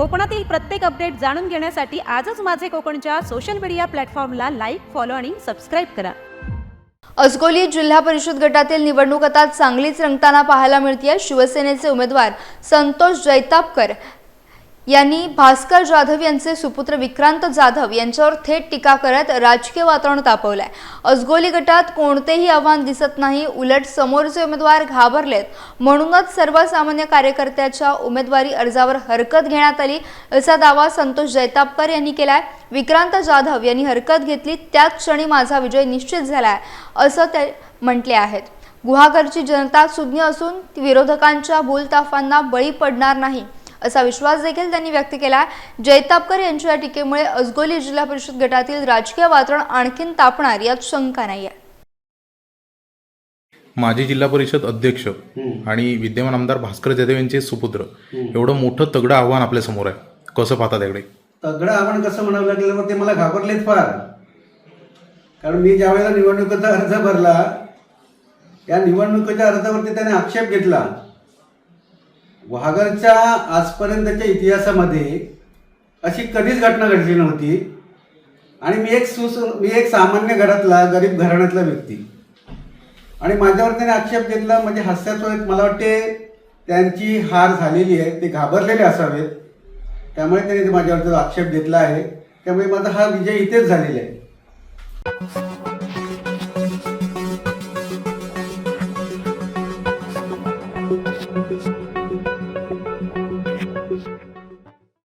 कोकणातील प्रत्येक अपडेट जाणून घेण्यासाठी आजच माझे कोकणच्या सोशल मीडिया प्लॅटफॉर्मला लाईक, फॉलो आणि सबस्क्राईब करा। अजगोली जिल्हा परिषद गटातील निवडणूक आता चांगलीच रंगताना पाहायला मिळते। शिवसेनेचे उमेदवार संतोष जैतापकर यांनी भास्कर जाधव यांचे सुपुत्र विक्रांत जाधव यांच्यावर थेट टीका करत राजकीय वातावरण तापवलंय। अजगोली गटात कोणतेही आव्हान दिसत नाही, उलट समोरचे उमेदवार घाबरलेत, म्हणूनच सर्वसामान्य कार्यकर्त्याच्या उमेदवारी अर्जावर हरकत घेण्यात आली असा दावा संतोष जैतापकर यांनी केलाय। विक्रांत जाधव यांनी हरकत घेतली त्याच क्षणी माझा विजय निश्चित झालाय असं ते म्हटले आहेत। गुहागरची जनता सुज्ञ असून विरोधकांच्या भूलताफांना बळी पडणार नाही असा विश्वास देखील त्यांनी व्यक्त केला। जैतापकर यांच्या टीकेमुळे अजगोली जिल्हा परिषद गटातील राजकीय वातावरण आणखीन तापणार यात शंका नाहीये। माजी जिल्हा परिषद अध्यक्ष आणि विद्यमान आमदार भास्कर जाधव यांचे सुपुत्र, एवढं मोठं तगडं आव्हान आपल्या समोर आहे, कसं पाहता त्याकडे? तगडं आव्हान कसं म्हणावं लागलं मग ते मला घाबरलेत फार, कारण मी ज्यावेळेला निवडणुकीचा अर्ज भरला त्या निवडणुकीच्या अर्जावरती त्याने आक्षेप घेतला। गुहागरच्या आजपर्यंतच्या इतिहासामध्ये अशी कधीच घटना घडली नव्हती आणि मी एक सामान्य घरातला गरीब घराण्यातला व्यक्ती आणि माझ्यावर त्याने आक्षेप घेतला म्हणजे हास्यास्पद। मला वाटते त्यांची हार झालेली आहे, ते घाबरलेले असावेत, त्यामुळे त्यांनी माझ्यावर आक्षेप घेतला आहे, त्यामुळे माझा हा विजय इथेच झालेला आहे।